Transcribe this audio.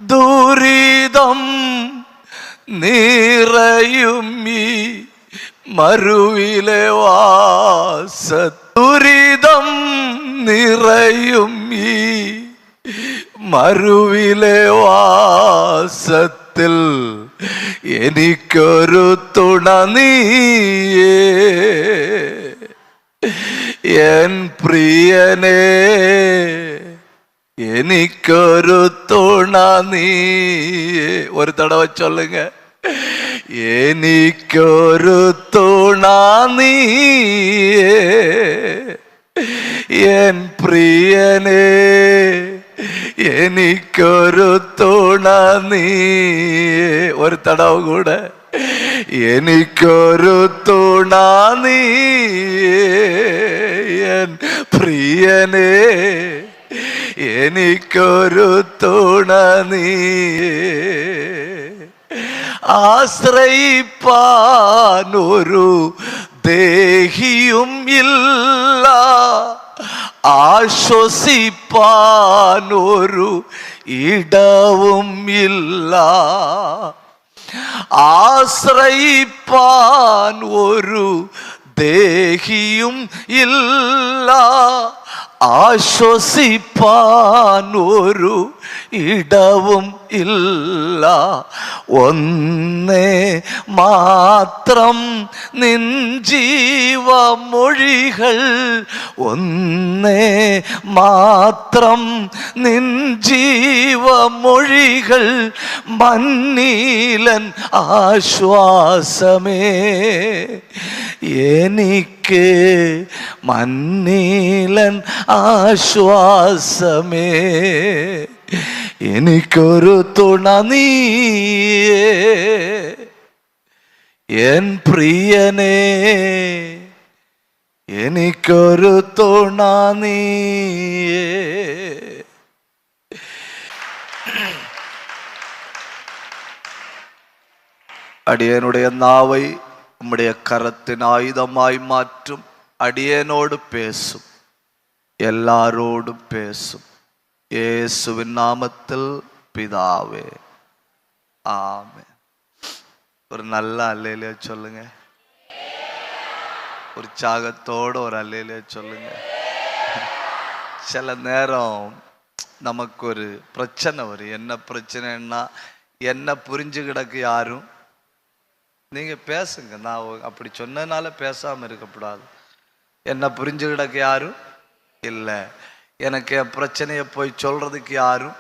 ദുരിതം നിറയും ഈ മരുവിലെ വാസ, ദുരിതം നിറയും ഈ മരുവിലെ വാസത്തിൽ എനിക്കൊരു തുണ നീയേ എൻ പ്രിയനേ, എനിക്കൊരു തുണ നീയേ. ഒരു തടവ ചൊല്ലുங்க. എനിക്കൊരു തുണ നീയേ എൻ പ്രിയനേ, എനിക്കൊരു തുണ നീയേ. ഒരു തടവ് കൂടെ. എനിക്കൊരു തുണ നീയേ എൻ പ്രിയനേ, എനിക്കൊരു തുണ നീയേ. ആശ്രയിപ്പാൻ ഒരു ദേഹിയും ഇല്ല, ആശ്വസിപ്പാൻ ഒരു ഇടവും ഇല്ല. ആശ്രയിപ്പാൻ ഒരു ദേഹിയും ഇല്ല, ആശ്വസിപ്പാൻ ഒരു ഇടവും ഇല്ല. ഒന്നേ മാത്രം നിൻ ജീവമൊഴികൾ, ഒന്നേ മാത്രം നിൻ ജീവമൊഴികൾ, മന്നീലൻ ആശ്വാസമേ എനിക്ക്, മന്നീലൻ ആശ്വാസമേ എനിക്കൊരു തുണ നീയേ എൻ പ്രിയനേ, എനിക്കൊരു തുണ നീയേ. അടിയനുடைய നാവൈ உம்முடைய கரத்தின் ஆயுதமாய் மாற்றும். அடியேனோடு பேசும், எல்லாரோடும் பேசும். യേശുവിൻ നാമത്തിൽ പിതാവേ, ആമേൻ. ഒരു നല്ല അല്ലേലൂയ ചൊല്ലുங்க. உற்சாகத்தோடு ஒரு அல்லேலூயா சொல்லுங்க. சில நேரம் நமக்கு ஒரு பிரச்சனை வரும். என்ன பிரச்சனைன்னா, என்ன புரிஞ்சுக்கிடக்கு யாரும். நீங்க பேசுங்க, நான் அப்படி சொன்னதுனால பேசாம இருக்கக்கூடாது. என்ன புரிஞ்சுக்கிடக்கு யாரும் இல்லை, எனக்கு என் பிரச்சனையை போய் சொல்றதுக்கு யாரும்